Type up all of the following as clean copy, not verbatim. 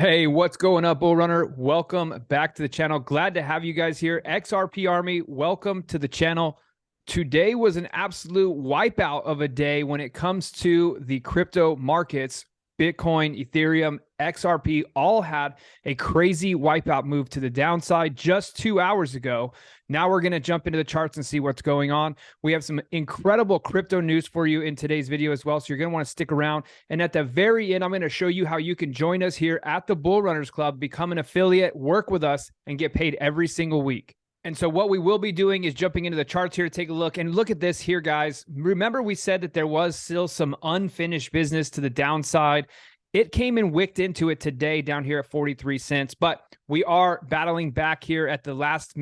Hey, what's going up, Bull Runner? Welcome back to the channel. Glad to have you guys here. XRP Army, welcome to the channel. Today was an absolute wipeout of a day when it comes to the crypto markets. Bitcoin, Ethereum, XRP all had a crazy wipeout move to the downside just 2 hours ago. Now we're going to jump into the charts and see what's going on. We have some incredible crypto news for you in today's video as well, so you're going to want to stick around. And at the very end, I'm going to show you how you can join us here at the Bull Runners Club, become an affiliate, work with us, and get paid every single week. And so what we will be doing is jumping into the charts here to take a look. And look at this here, guys. Remember we said that there was still some unfinished business to the downside. It came and wicked into it today down here at 43 cents. But we are battling back here at the last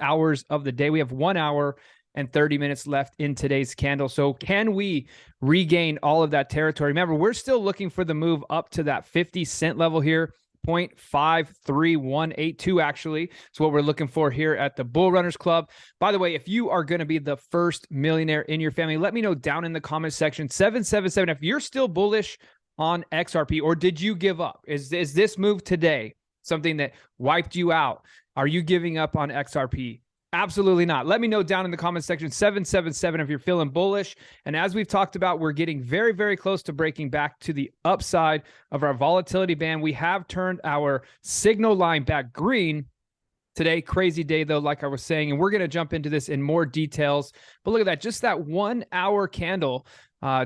hours of the day. We have 1 hour and 30 minutes left in today's candle. So can we regain all of that territory? Remember, we're still looking for the move up to that 50-cent level here. 0.53182 actually. It's what we're looking for here at the Bull Runners Club. By the way, if you are going to be the first millionaire in your family, let me know down in the comment section. 777 if you're still bullish on XRP, or did you give up? Is this move today something that wiped you out? Are you giving up on XRP? Absolutely not. Let me know down in the comment section, 777 if you're feeling bullish. And as we've talked about, we're getting very, very close to breaking back to the upside of our volatility band. We have turned our signal line back green today. Crazy day, though, like I was saying, and we're going to jump into this in more details. But look at that, just that 1 hour candle,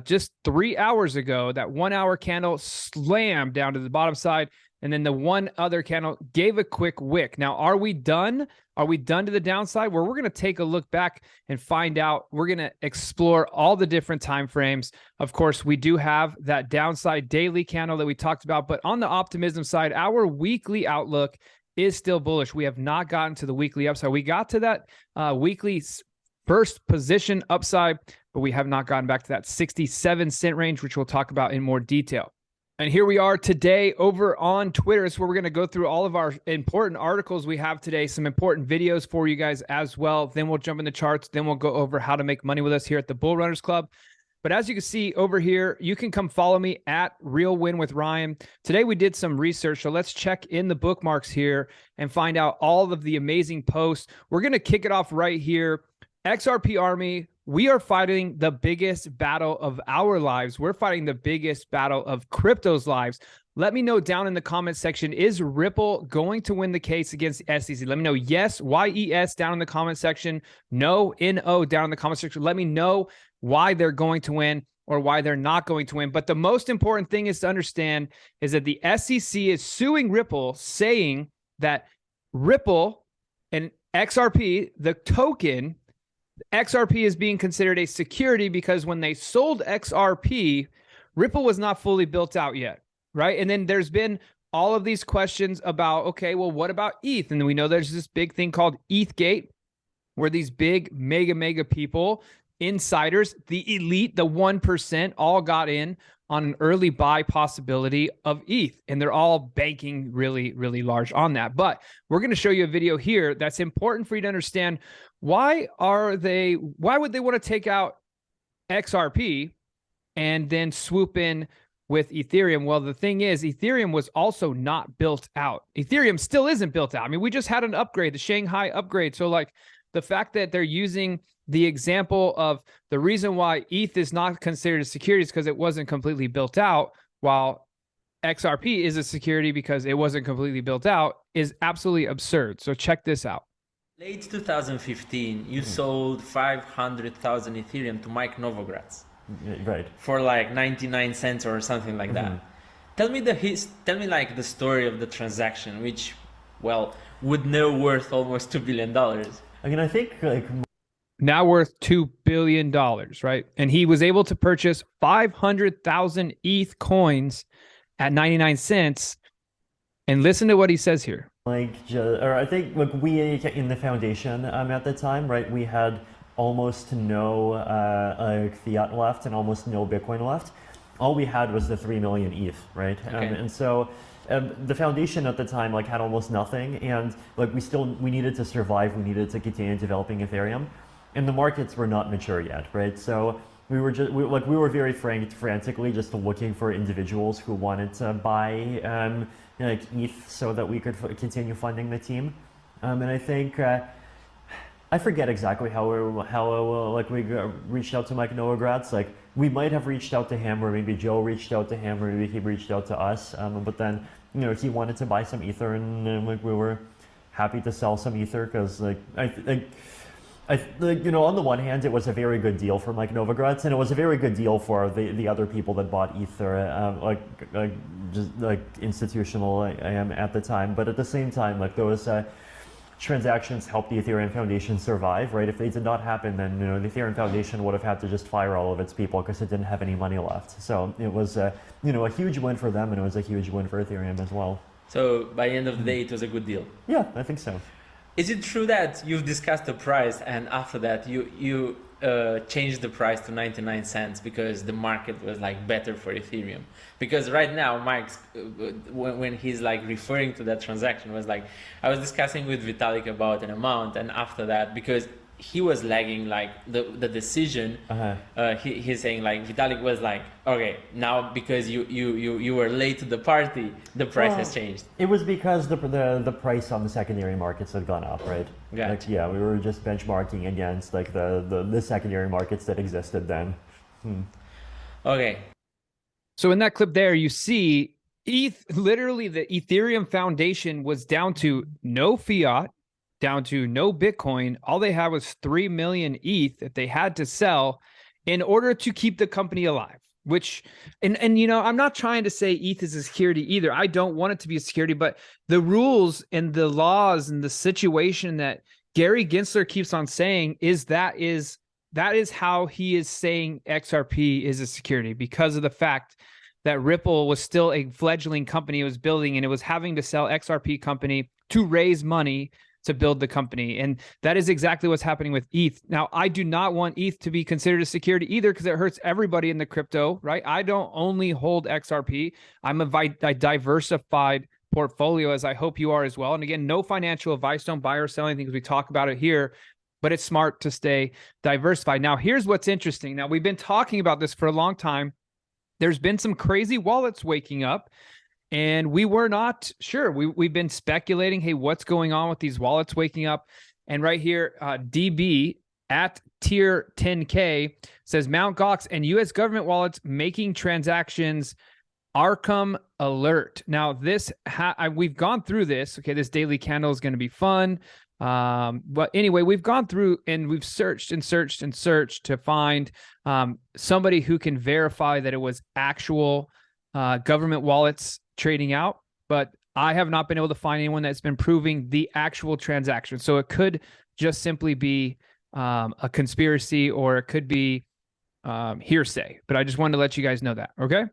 just 3 hours ago, that 1 hour candle slammed down to the bottom side. And then the one other candle gave a quick wick. Now, are we done? Are we done to the downside? Where we're going to take a look back and find out. We're going to explore all the different time frames. Of course, we do have that downside daily candle that we talked about. But on the optimism side, our weekly outlook is still bullish. We have not gotten to the weekly upside. We got to that weekly first position upside, but we have not gotten back to that 67-cent range, which we'll talk about in more detail. And here we are today over on Twitter. It's where we're going to go through all of our important articles we have today, some important videos for you guys as well. Then we'll jump in the charts. Then we'll go over how to make money with us here at the Bull Runners Club. But as you can see over here, you can come follow me at Real Win with Ryan. Today we did some research, so let's check in the bookmarks here and find out all of the amazing posts. We're going to kick it off right here. XRP Army, we are fighting the biggest battle of our lives. We're fighting the biggest battle of crypto's lives. Let me know down in the comment section, is Ripple going to win the case against the SEC? Let me know yes, Y-E-S down in the comment section. No, N-O down in the comment section. Let me know why they're going to win or why they're not going to win. But the most important thing is to understand is that the SEC is suing Ripple, saying that Ripple and XRP, the token, XRP is being considered a security because when they sold XRP, Ripple was not fully built out yet, right? And then there's been all of these questions about, okay, well, what about ETH? And we know there's this big thing called ETHgate, where these big mega people, insiders, the elite, the 1%, all got in on an early buy possibility of ETH. And they're all banking really, really large on that. But we're going to show you a video here that's important for you to understand why would they want to take out XRP and then swoop in with Ethereum? Well, the thing is, Ethereum was also not built out. Ethereum still isn't built out. I mean, we just had an upgrade, the Shanghai upgrade. So like the fact that they're using the example of the reason why ETH is not considered a security is because it wasn't completely built out, while XRP is a security because it wasn't completely built out, is absolutely absurd. So check this out. Late 2015, you sold 500,000 Ethereum to Mike Novogratz, right, for like 99 cents or something like that. Tell me like the story of the transaction, which, well, would now worth almost $2 billion. I mean, I think like now worth $2 billion, right? And he was able to purchase 500,000 ETH coins at 99 cents. And listen to what he says here. I think like we in the foundation at the time, right, we had almost no fiat left and almost no Bitcoin left. All we had was the 3 million ETH, right? Okay. And so the foundation at the time like had almost nothing, and like we needed to survive. We needed to continue developing Ethereum, and the markets were not mature yet, right? So we were very frantically just looking for individuals who wanted to buy like ETH so that we could continue funding the team. And I think I forget exactly how we reached out to Mike Novogratz. Like we might have reached out to him, or maybe Joe reached out to him, or maybe he reached out to us. But then he wanted to buy some ether, and like we were happy to sell some ether because like on the one hand, it was a very good deal for Mike Novogratz, and it was a very good deal for the other people that bought ether, just like institutional at the time. But at the same time, like those transactions helped the Ethereum Foundation survive, right? If they did not happen, then the Ethereum Foundation would have had to just fire all of its people because it didn't have any money left. So it was a huge win for them, and it was a huge win for Ethereum as well. So by the end of the day, it was a good deal. Yeah, I think so. Is it true that you've discussed the price and after that you changed the price to 99 cents because the market was like better for Ethereum? Because right now Mike's when he's like referring to that transaction was like, I was discussing with Vitalik about an amount, and after that, because he was lagging like the decision, he's saying like Vitalik was like, okay, now because you were late to the party, the price has changed. It was because the price on the secondary markets had gone up, right? Gotcha. Like, yeah, we were just benchmarking against like the secondary markets that existed then. Okay. So in that clip there, you see literally the Ethereum Foundation was down to no fiat, down to no Bitcoin. All they had was 3 million ETH that they had to sell in order to keep the company alive. Which, and I'm not trying to say ETH is a security either. I don't want it to be a security, but the rules and the laws and the situation that Gary Gensler keeps on saying that is how he is saying XRP is a security, because of the fact that Ripple was still a fledgling company it was building, and it was having to sell XRP company to raise money to build the company. And that is exactly what's happening with ETH. Now, I do not want ETH to be considered a security either, because it hurts everybody in the crypto, right? I don't only hold XRP. I'm a diversified portfolio, as I hope you are as well. And again, no financial advice. Don't buy or sell anything because we talk about it here, but it's smart to stay diversified. Now, here's what's interesting. Now, we've been talking about this for a long time. There's been some crazy wallets waking up, and we were not sure. We've been speculating, hey, what's going on with these wallets waking up? And right here, DB at tier 10K says Mt. Gox and U.S. government wallets making transactions. Arkham alert. Now, this we've gone through this. Okay, this daily candle is going to be fun. But anyway, we've gone through and we've searched and searched and searched to find somebody who can verify that it was actual government wallets trading out, but I have not been able to find anyone that's been proving the actual transaction. So it could just simply be a conspiracy, or it could be hearsay, but I just wanted to let you guys know that. Okay.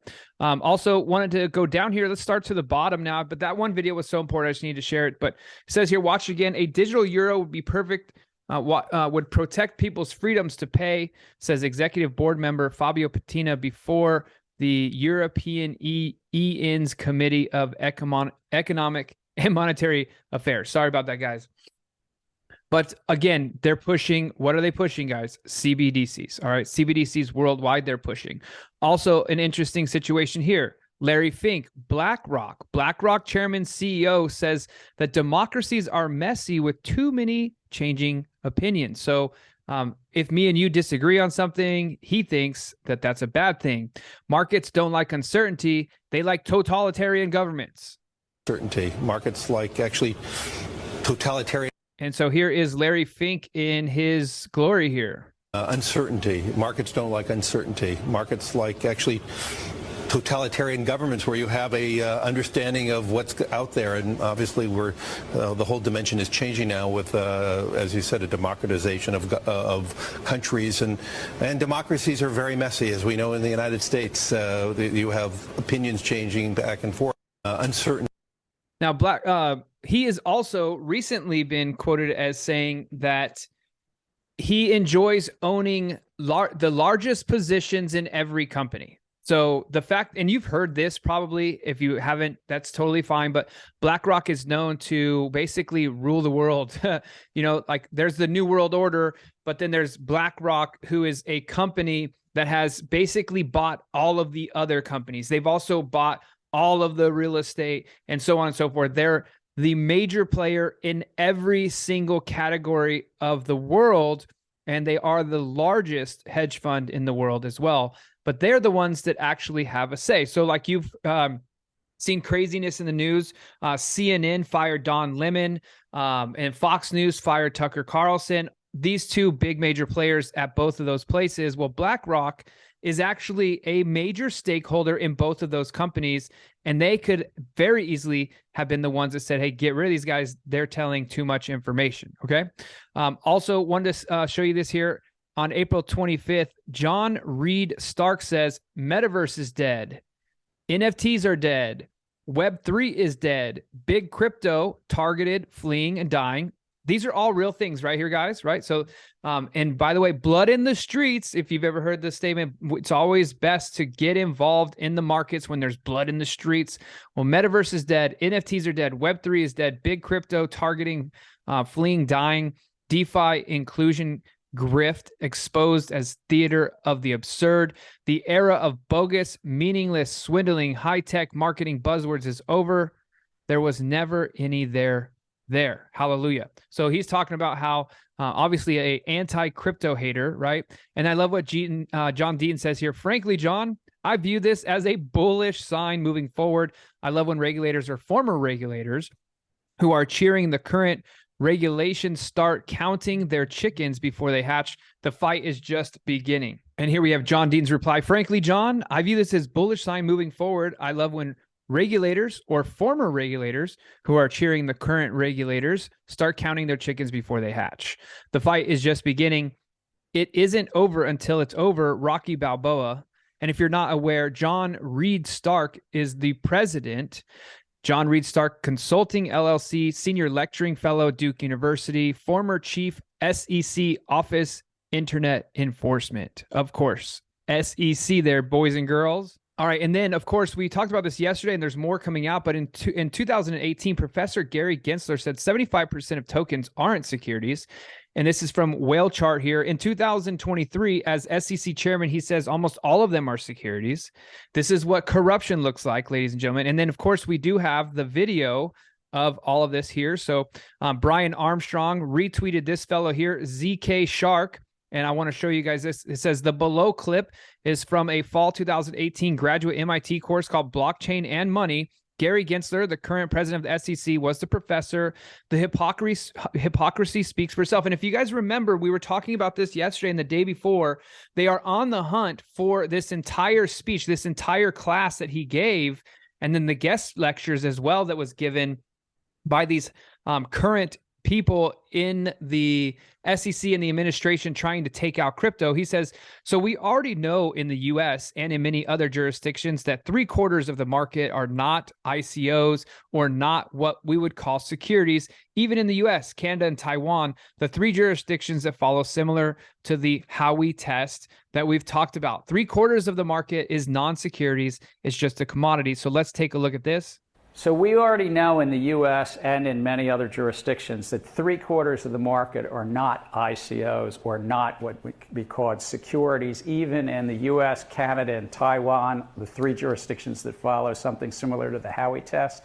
Also wanted to go down here. Let's start to the bottom now, but that one video was so important, I just need to share it. But it says here, watch again, a digital euro would be perfect. Would protect people's freedoms to pay, says executive board member Fabio Patina before the European EN's Committee of Economic and Monetary Affairs. Sorry about that, guys. But again, they're pushing, what are they pushing, guys? CBDCs, all right? CBDCs worldwide, they're pushing. Also, an interesting situation here. Larry Fink, BlackRock chairman CEO, says that democracies are messy with too many changing opinions. So if me and you disagree on something, he thinks that that's a bad thing. Markets don't like uncertainty. They like totalitarian governments. Certainty. Markets like actually totalitarian. And so here is Larry Fink in his glory here. Uncertainty. Markets don't like uncertainty. Markets like actually totalitarian governments where you have a understanding of what's out there, and obviously the whole dimension is changing now with, as you said, a democratization of countries, and democracies are very messy, as we know in the United States. You have opinions changing back and forth. Uncertain. Now, he has also recently been quoted as saying that he enjoys owning the largest positions in every company. So the fact, and you've heard this probably, if you haven't, that's totally fine. But BlackRock is known to basically rule the world. Like there's the New World Order, but then there's BlackRock, who is a company that has basically bought all of the other companies. They've also bought all of the real estate, and so on and so forth. They're the major player in every single category of the world, and they are the largest hedge fund in the world as well. But they're the ones that actually have a say. So like you've seen craziness in the news. CNN fired Don Lemon, and Fox News fired Tucker Carlson. These two big major players at both of those places. Well, BlackRock is actually a major stakeholder in both of those companies, and they could very easily have been the ones that said, hey, get rid of these guys. They're telling too much information, okay? Also, wanted to show you this here. On April 25th, John Reed Stark says, Metaverse is dead. NFTs are dead. Web3 is dead. Big crypto targeted, fleeing, and dying. These are all real things right here, guys, right? So, and by the way, blood in the streets, if you've ever heard this statement, it's always best to get involved in the markets when there's blood in the streets. Well, Metaverse is dead. NFTs are dead. Web3 is dead. Big crypto targeting, fleeing, dying. DeFi inclusion grift exposed as theater of the absurd. The era of bogus, meaningless, swindling, high-tech marketing buzzwords is over. There was never any there. Hallelujah. So he's talking about how obviously a anti-crypto hater, right? And I love what John Deaton says here. Frankly, John, I view this as a bullish sign moving forward. I love when regulators or former regulators who are cheering the current regulations start counting their chickens before they hatch. The fight is just beginning. And here we have John Deaton's reply. Frankly, John, I view this as bullish sign moving forward. I love when regulators or former regulators who are cheering the current regulators start counting their chickens before they hatch. The fight is just beginning. It isn't over until it's over. Rocky Balboa. And if you're not aware, John Reed Stark is the president. John Reed Stark Consulting LLC, Senior Lecturing Fellow, Duke University, former Chief SEC Office Internet Enforcement. Of course, SEC there, boys and girls. All right, and then, of course, we talked about this yesterday, and there's more coming out, but in 2018, Professor Gary Gensler said 75% of tokens aren't securities, and this is from Whale Chart here. In 2023, as SEC chairman, he says almost all of them are securities. This is what corruption looks like, ladies and gentlemen. And then, of course, we do have the video of all of this here. So Brian Armstrong retweeted this fellow here, ZK Shark. And I want to show you guys this. It says the below clip is from a fall 2018 graduate MIT course called Blockchain and Money. Gary Gensler, the current president of the SEC, was the professor. The hypocrisy speaks for itself. And if you guys remember, we were talking about this yesterday and the day before. They are on the hunt for this entire speech, this entire class that he gave, and then the guest lectures as well that was given by these current people in the SEC and the administration trying to take out crypto. He says, so we already know in the US and in many other jurisdictions that 3/4 of the market are not ICOs or not what we would call securities. Even in the US, Canada, and Taiwan, the three jurisdictions that follow similar to the Howey test that we've talked about. 3/4 of the market is non-securities. It's just a commodity. So let's take a look at this. So we already know in the U.S. and in many other jurisdictions that 3/4 of the market are not ICOs or not what would be called securities. Even in the U.S., Canada, and Taiwan, the three jurisdictions that follow something similar to the Howey test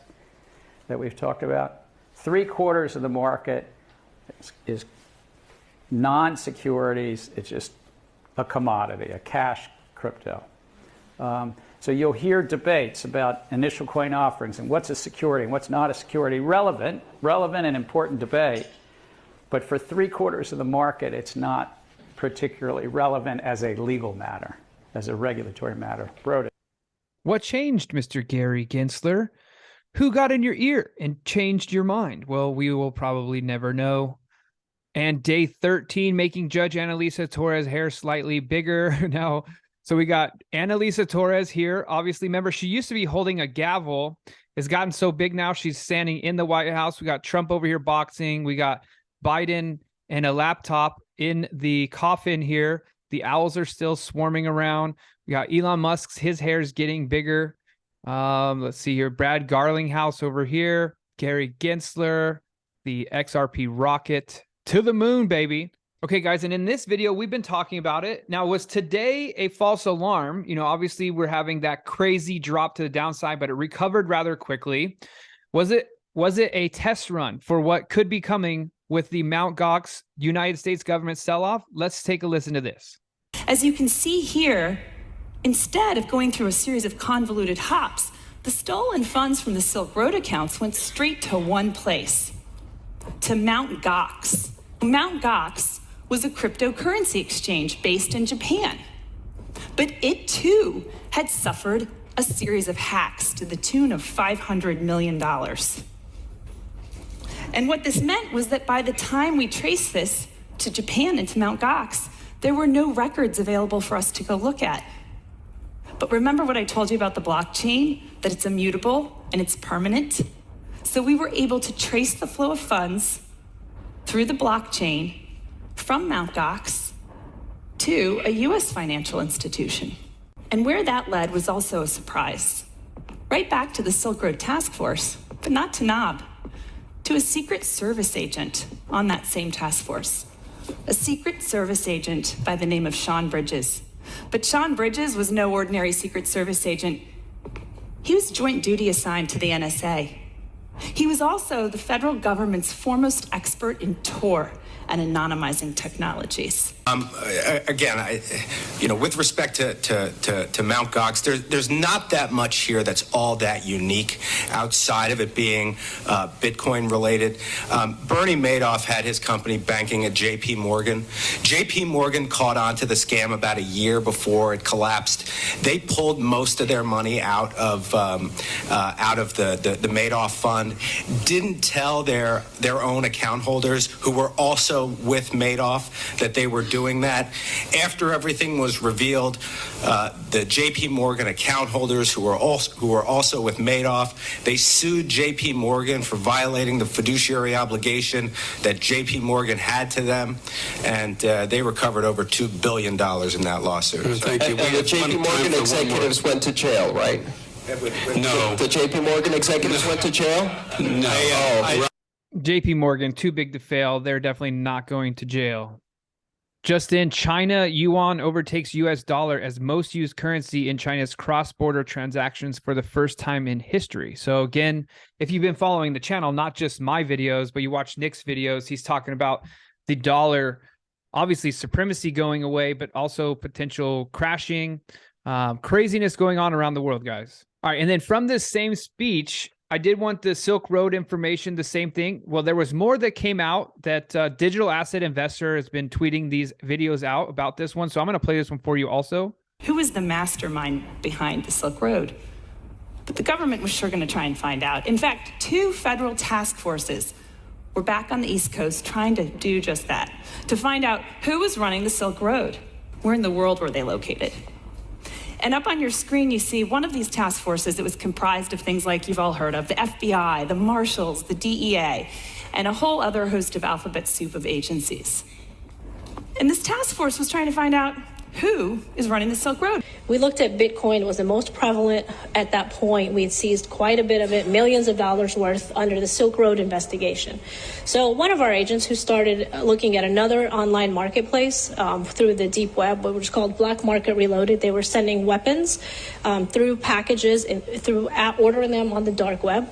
that we've talked about, 3/4 of the market is non-securities. It's just a commodity, a cash crypto. So you'll hear debates about initial coin offerings and what's a security and what's not a security. Relevant and important debate. But for 3/4 of the market, it's not particularly relevant as a legal matter, as a regulatory matter. Brody. What changed, Mr. Gary Gensler? Who got in your ear and changed your mind? Well, we will probably never know. And day 13, making Judge Annalisa Torres' hair slightly bigger. Now, so we got Annalisa Torres here. Obviously, remember, she used to be holding a gavel. It's gotten so big now, she's standing in the White House. We got Trump over here boxing. We got Biden and a laptop in the coffin here. The owls are still swarming around. We got Elon Musk's, his hair's getting bigger. Let's see here. Brad Garlinghouse over here. Gary Gensler, the XRP rocket to the moon, baby. Okay, guys, and in this video, we've been talking about it. Now, was today a false alarm? You know, obviously we're having that crazy drop to the downside, but it recovered rather quickly. Was it a test run for what could be coming with the Mt. Gox United States government sell-off? Let's take a listen to this. As you can see here, instead of going through a series of convoluted hops, the stolen funds from the Silk Road accounts went straight to one place, to Mt. Gox. Mt. Gox was a cryptocurrency exchange based in Japan. But it too had suffered a series of hacks to the tune of $500 million. And what this meant was that by the time we traced this to Japan and to Mt. Gox, there were no records available for us to go look at. But remember what I told you about the blockchain, that it's immutable and it's permanent? So we were able to trace the flow of funds through the blockchain from Mt. Gox to a US financial institution. And where that led was also a surprise. Right back to the Silk Road Task Force, but not to NOB, to a Secret Service agent on that same task force. A Secret Service agent by the name of Sean Bridges. But Sean Bridges was no ordinary Secret Service agent. He was joint duty assigned to the NSA. He was also the federal government's foremost expert in Tor and anonymizing technologies. Again, with respect to Mt. Gox, there's not that much here that's all that unique outside of it being Bitcoin related. Bernie Madoff had his company banking at J.P. Morgan. J.P. Morgan caught on to the scam about a year before it collapsed. They pulled most of their money out of the Madoff fund, didn't tell their own account holders who were also with Madoff that they were doing that. After everything was revealed, the J.P. Morgan account holders who were also with Madoff, they sued J.P. Morgan for violating the fiduciary obligation that J.P. Morgan had to them, and they recovered over $2 billion in that lawsuit. Thank you. And the J.P. Morgan executives went to jail, right? No. The J.P. Morgan executives went to jail? No. JP Morgan, too big to fail. They're definitely not going to jail. Just in, China yuan overtakes US dollar as most used currency in China's cross-border transactions for the first time in history. So again, if you've been following the channel, not just my videos, but you watch Nick's videos, he's talking about the dollar, obviously supremacy going away, but also potential crashing, craziness going on around the world, guys. All right, and then from this same speech, I did want the Silk Road information, the same thing. Well, there was more that came out that Digital Asset Investor has been tweeting these videos out about this one. So I'm going to play this one for you also. Who was the mastermind behind the Silk Road? But the government was sure going to try and find out. In fact, 2 federal task forces were back on the East Coast trying to do just that, to find out who was running the Silk Road. Where in the world were they located? And up on your screen, you see one of these task forces that was comprised of things like you've all heard of, the FBI, the Marshals, the DEA, and a whole other host of alphabet soup of agencies. And this task force was trying to find out who is running the Silk Road. We looked at Bitcoin. It was the most prevalent at that point. We had seized quite a bit of it, millions of dollars worth, under the Silk Road investigation. So one of our agents who started looking at another online marketplace through the deep web, which was called Black Market Reloaded, they were sending weapons through packages and ordering them on the dark web.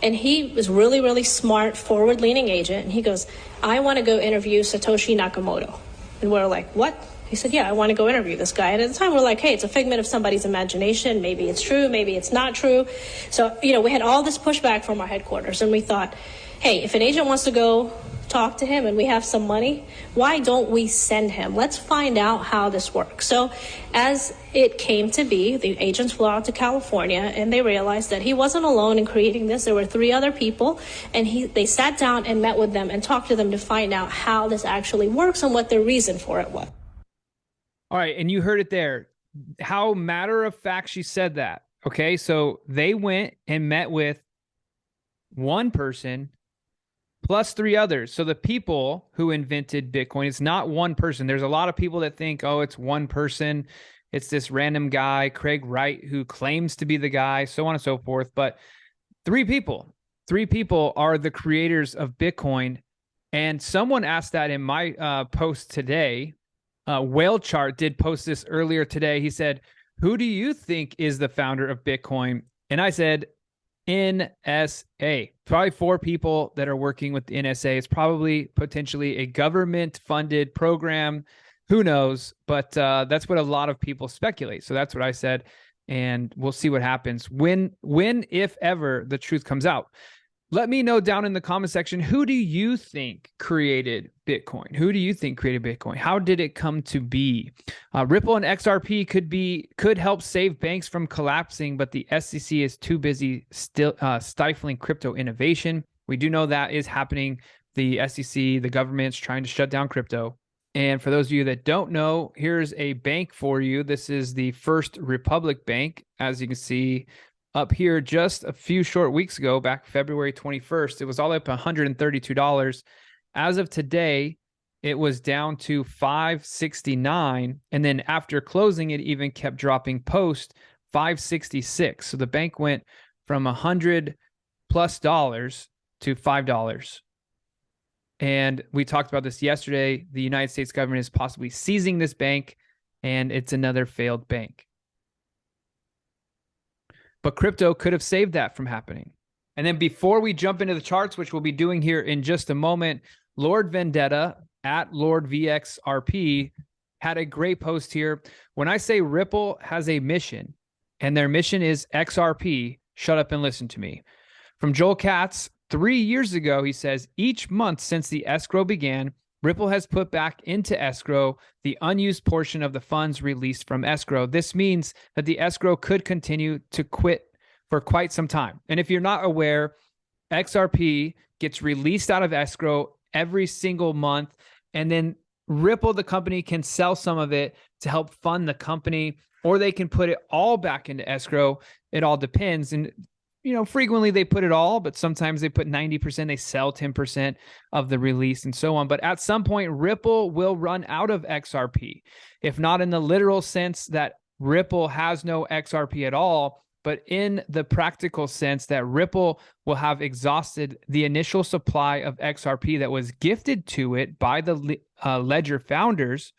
And he was really, really smart, forward-leaning agent. And he goes, I want to go interview Satoshi Nakamoto. And we're like, what? He said, yeah, I want to go interview this guy. And at the time, we're like, hey, it's a figment of somebody's imagination. Maybe it's true. Maybe it's not true. So, we had all this pushback from our headquarters. And we thought, hey, if an agent wants to go talk to him and we have some money, why don't we send him? Let's find out how this works. So as it came to be, the agents flew out to California and they realized that he wasn't alone in creating this. There were 3 other people, and they sat down and met with them and talked to them to find out how this actually works and what the reason for it was. All right, and you heard it there. How matter of fact she said that. Okay, so they went and met with one person plus 3 others. So the people who invented Bitcoin, it's not one person. There's a lot of people that think, oh, it's one person. It's this random guy, Craig Wright, who claims to be the guy, so on and so forth. But 3 people are the creators of Bitcoin. And someone asked that in my post today. Whale Chart did post this earlier today. He said, who do you think is the founder of Bitcoin? And I said, NSA. Probably 4 people that are working with the NSA. It's probably potentially a government-funded program. Who knows? But that's what a lot of people speculate. So that's what I said, and we'll see what happens when, if ever, the truth comes out. Let me know down in the comment section, who do you think created Bitcoin? Who do you think created Bitcoin? How did it come to be? Ripple and XRP could help save banks from collapsing, but the SEC is too busy still stifling crypto innovation. We do know that is happening. The SEC, the government's trying to shut down crypto. And for those of you that don't know, here's a bank for you. This is the First Republic Bank. As you can see up here, just a few short weeks ago, back February 21st, it was all up $132. As of today, it was down to $569. And then after closing, it even kept dropping post $566. So the bank went from $100+ to $5. And we talked about this yesterday. The United States government is possibly seizing this bank, and it's another failed bank. But crypto could have saved that from happening. And then before we jump into the charts, which we'll be doing here in just a moment, Lord Vendetta at LordVXRP had a great post here. When I say Ripple has a mission, and their mission is XRP, shut up and listen to me. From Joel Katz, 3 years ago, he says, each month since the escrow began, Ripple has put back into escrow the unused portion of the funds released from escrow. This means that the escrow could continue to quit for quite some time. And if you're not aware, XRP gets released out of escrow every single month, and then Ripple, the company, can sell some of it to help fund the company, or they can put it all back into escrow. It all depends. And frequently they put it all, but sometimes they put 90%, they sell 10% of the release and so on. But at some point, Ripple will run out of XRP, if not in the literal sense that Ripple has no XRP at all, but in the practical sense that Ripple will have exhausted the initial supply of XRP that was gifted to it by the Ledger founders.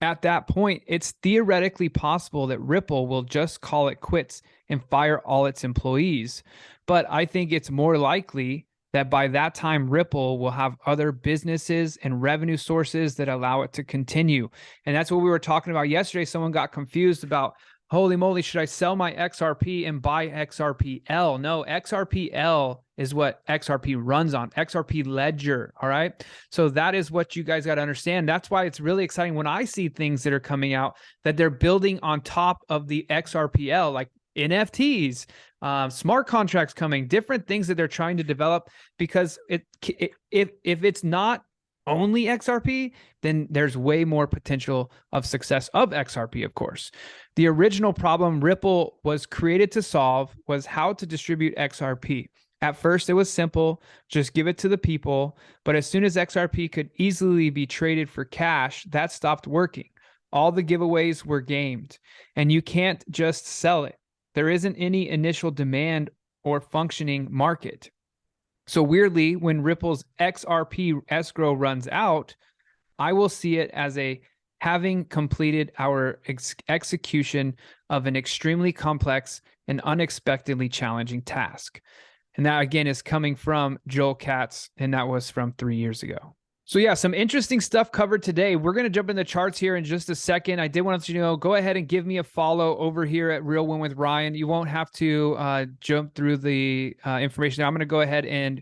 At that point, it's theoretically possible that Ripple will just call it quits and fire all its employees. But I think it's more likely that by that time, Ripple will have other businesses and revenue sources that allow it to continue. And that's what we were talking about yesterday. Someone got confused about, holy moly, should I sell my XRP and buy XRPL? No, XRPL is what XRP runs on, XRP Ledger, all right? So that is what you guys got to understand. That's why it's really exciting when I see things that are coming out that they're building on top of the XRPL, like NFTs, smart contracts coming, different things that they're trying to develop, because if it's not only XRP, then there's way more potential of success of XRP, of course. The original problem Ripple was created to solve was how to distribute XRP. At first, it was simple, just give it to the people. But as soon as XRP could easily be traded for cash, that stopped working. All the giveaways were gamed, and you can't just sell it. There isn't any initial demand or functioning market. So weirdly, when Ripple's XRP escrow runs out, I will see it as having completed our execution of an extremely complex and unexpectedly challenging task. And that, again, is coming from Joel Katz, and that was from 3 years ago. So yeah, some interesting stuff covered today. We're going to jump in the charts here in just a second. I did want to let you know, go ahead and give me a follow over here at Real Win with Ryan. You won't have to jump through the information. I'm going to go ahead and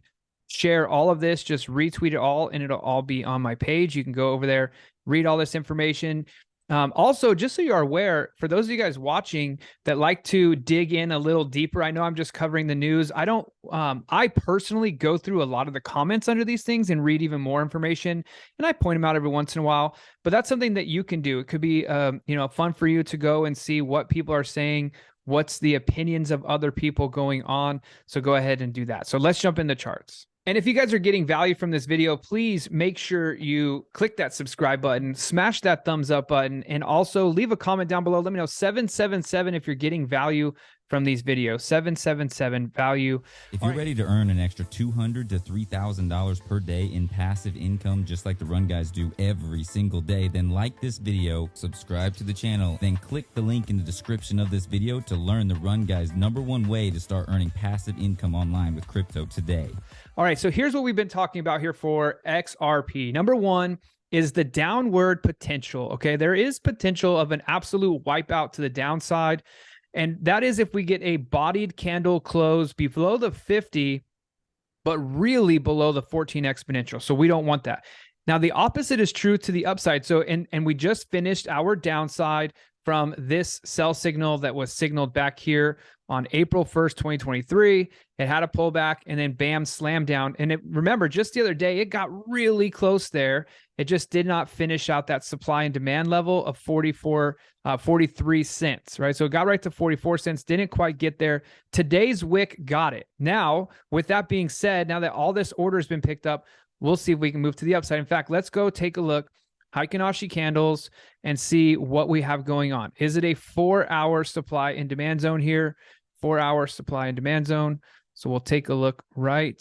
share all of this, just retweet it all, and it'll all be on my page. You can go over there, read all this information. Also, just so you are aware, for those of you guys watching that like to dig in a little deeper, I know I'm just covering the news. I personally go through a lot of the comments under these things and read even more information, and I point them out every once in a while. But that's something that you can do. It could be, fun for you to go and see what people are saying, what's the opinions of other people going on. So go ahead and do that. So let's jump in the charts. And if you guys are getting value from this video, please make sure you click that subscribe button, smash that thumbs up button, and also leave a comment down below. Let me know 777 if you're getting value from these videos. 777 value. If you're ready to earn an extra $200 to $3,000 per day in passive income, just like the Run Guys do every single day, then like this video, subscribe to the channel, then click the link in the description of this video to learn the Run Guys' #1 way to start earning passive income online with crypto today. All right, so here's what we've been talking about here for XRP. Number one is the downward potential. Okay, there is potential of an absolute wipeout to the downside. And that is if we get a bodied candle close below the 50, but really below the 14 exponential. So we don't want that. Now, the opposite is true to the upside. So, and we just finished our downside from this sell signal that was signaled back here on April 1st, 2023. It had a pullback and then bam, slammed down. And remember, just the other day, it got really close there. It just did not finish out that supply and demand level of 43 cents, right? So it got right to 44 cents, didn't quite get there. Today's wick got it. Now, with that being said, now that all this order has been picked up, we'll see if we can move to the upside. In fact, let's go take a look, Heikin-Ashi candles, and see what we have going on. Is it a 4-hour supply and demand zone here? 4-hour supply and demand zone. So we'll take a look right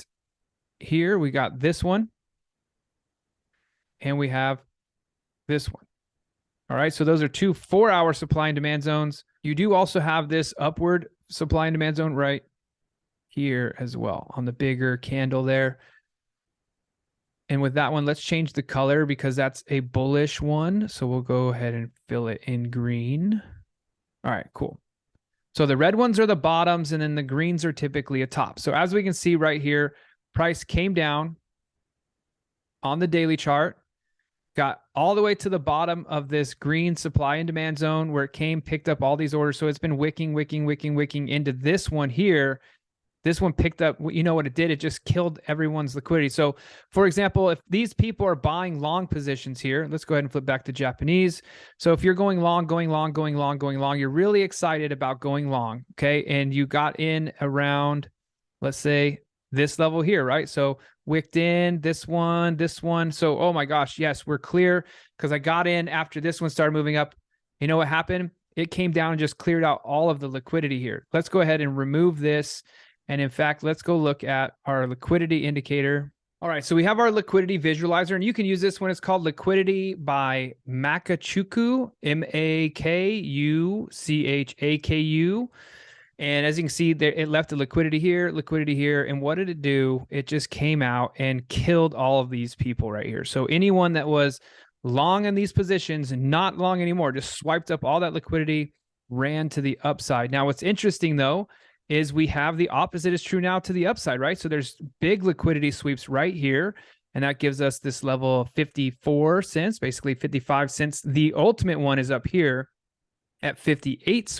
here. We got this one. And we have this one. All right, so those are two 4-hour supply and demand zones. You do also have this upward supply and demand zone right here as well on the bigger candle there. And with that one, let's change the color because that's a bullish one. So we'll go ahead and fill it in green. All right, cool. So the red ones are the bottoms and then the greens are typically a top. So as we can see right here, price came down on the daily chart, got all the way to the bottom of this green supply and demand zone where it came, picked up all these orders. So it's been wicking into this one here. This one picked up, you know what it did? It just killed everyone's liquidity. So for example, if these people are buying long positions here, let's go ahead and flip back to Japanese. So if you're going long, you're really excited about going long, okay? And you got in around, let's say, this level here, right? So wicked in this one. So, oh my gosh, yes, we're clear because I got in after this one started moving up. You know what happened? It came down and just cleared out all of the liquidity here. Let's go ahead and remove this. And in fact, let's go look at our liquidity indicator. All right, so we have our liquidity visualizer, and you can use this when it's called liquidity by Makachuku, Makuchaku. And as you can see, there it left the liquidity here. And what did it do? It just came out and killed all of these people right here. So anyone that was long in these positions, not long anymore, just swiped up all that liquidity, ran to the upside. Now, what's interesting, though, is we have the opposite is true now to the upside, right? So there's big liquidity sweeps right here. And that gives us this level of 54 cents, basically 55 cents. The ultimate one is up here at 58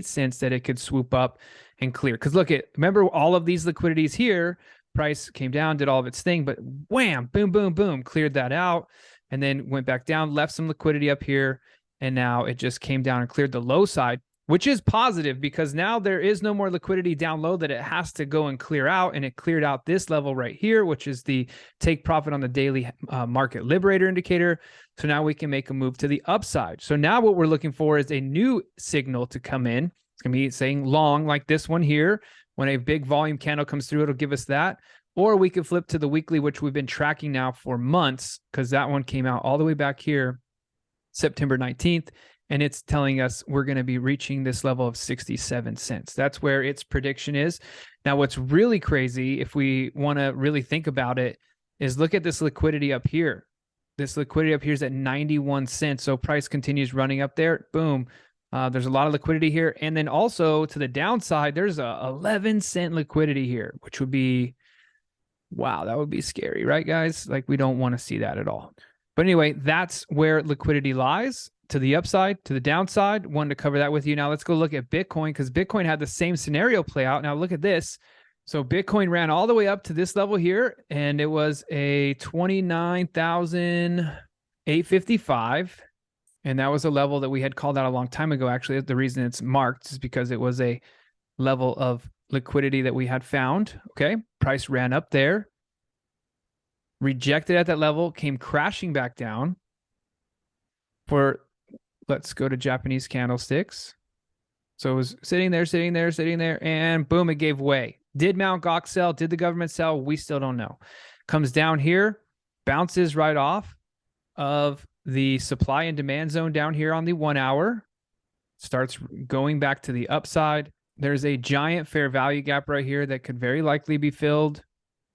cents that it could swoop up and clear. Because remember all of these liquidities here, price came down, did all of its thing, but wham, boom, boom, boom, cleared that out and then went back down, left some liquidity up here. And now it just came down and cleared the low side, which is positive because now there is no more liquidity down low that it has to go and clear out. And it cleared out this level right here, which is the take profit on the daily market liberator indicator. So now we can make a move to the upside. So now what we're looking for is a new signal to come in. It's going to be saying long like this one here. When a big volume candle comes through, it'll give us that. Or we could flip to the weekly, which we've been tracking now for months because that one came out all the way back here, September 19th. And it's telling us we're going to be reaching this level of 67 cents. That's where its prediction is. Now, what's really crazy, if we want to really think about it, is look at this liquidity up here. This liquidity up here is at 91 cents. So price continues running up there. Boom. There's a lot of liquidity here. And then also to the downside, there's a 11 cent liquidity here, which would be, wow, that would be scary, right, guys? Like we don't want to see that at all. But anyway, that's where liquidity lies. To the upside, to the downside. Wanted to cover that with you. Now let's go look at Bitcoin because Bitcoin had the same scenario play out. Now look at this. So Bitcoin ran all the way up to this level here, and it was a 29,855. And that was a level that we had called out a long time ago. Actually, the reason it's marked is because it was a level of liquidity that we had found. Okay, price ran up there, rejected at that level, came crashing back down. Let's go to Japanese candlesticks. So it was sitting there, and boom, it gave way. Did Mt. Gox sell? Did the government sell? We still don't know. Comes down here, bounces right off of the supply and demand zone down here on the 1 hour, starts going back to the upside. There's a giant fair value gap right here that could very likely be filled.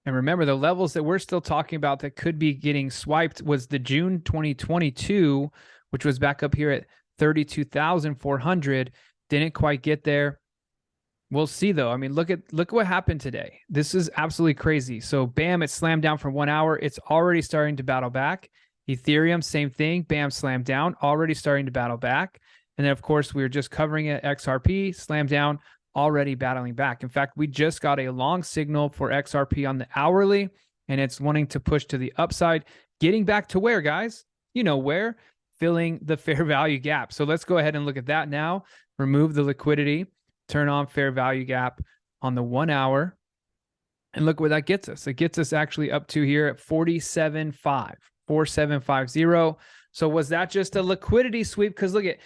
And remember, the levels that we're still talking about that could be getting swiped was the June 2022, which was back up here at 32,400. Didn't quite get there. We'll see though. I mean, look what happened today. This is absolutely crazy. So bam, it slammed down for 1 hour. It's already starting to battle back. Ethereum, same thing. Bam, slammed down, already starting to battle back. And then of course we were just covering it. XRP slammed down, already battling back. In fact, we just got a long signal for XRP on the hourly, and it's wanting to push to the upside, getting back to where, guys? You know where? Filling the fair value gap. So let's go ahead and look at that now. Remove the liquidity, turn on fair value gap on the 1 hour, and look where that gets us. It gets us actually up to here at 47.5, 4750. So was that just a liquidity sweep? Because look at,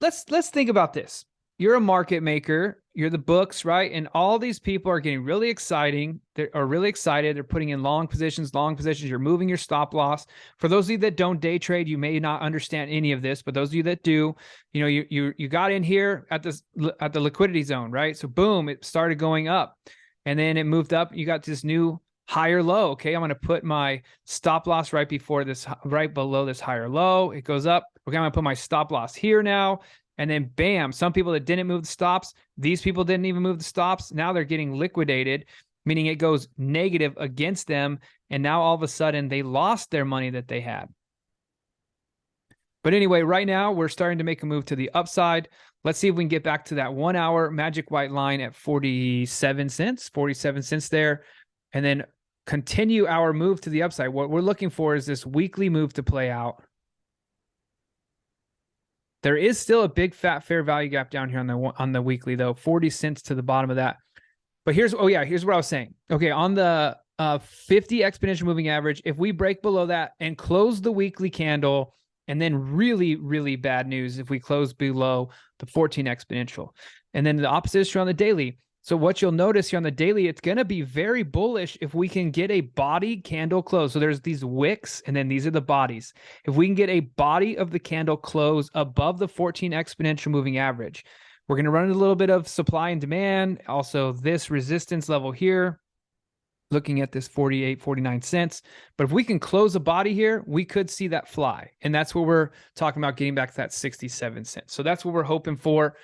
let's think about this. You're a market maker, you're the books, right? And all these people are getting really excited. They're putting in long positions. You're moving your stop loss. For those of you that don't day trade, you may not understand any of this, but those of you that do, you know, you got in here at the liquidity zone, right? So boom, it started going up, and then it moved up. You got this new higher low. Okay, I'm going to put my stop loss right below this higher low. It goes up. Okay, I'm going to put my stop loss here now. And then bam, some people that didn't move the stops, these people didn't even move the stops. Now they're getting liquidated, meaning it goes negative against them. And now all of a sudden they lost their money that they had. But anyway, right now we're starting to make a move to the upside. Let's see if we can get back to that 1 hour magic white line at 47 cents there. And then continue our move to the upside. What we're looking for is this weekly move to play out. There is still a big fat fair value gap down here on the weekly though, 40 cents to the bottom of that. But here's what I was saying. Okay, on the 50 exponential moving average, if we break below that and close the weekly candle, and then really, really bad news if we close below the 14 exponential. And then the opposite is true on the daily. So what you'll notice here on the daily, it's going to be very bullish if we can get a body candle close. So there's these wicks, and then these are the bodies. If we can get a body of the candle close above the 14 exponential moving average, we're going to run into a little bit of supply and demand. Also, this resistance level here, looking at this 48, 49 cents. But if we can close a body here, we could see that fly. And that's what we're talking about, getting back to that 67 cents. So that's what we're hoping for.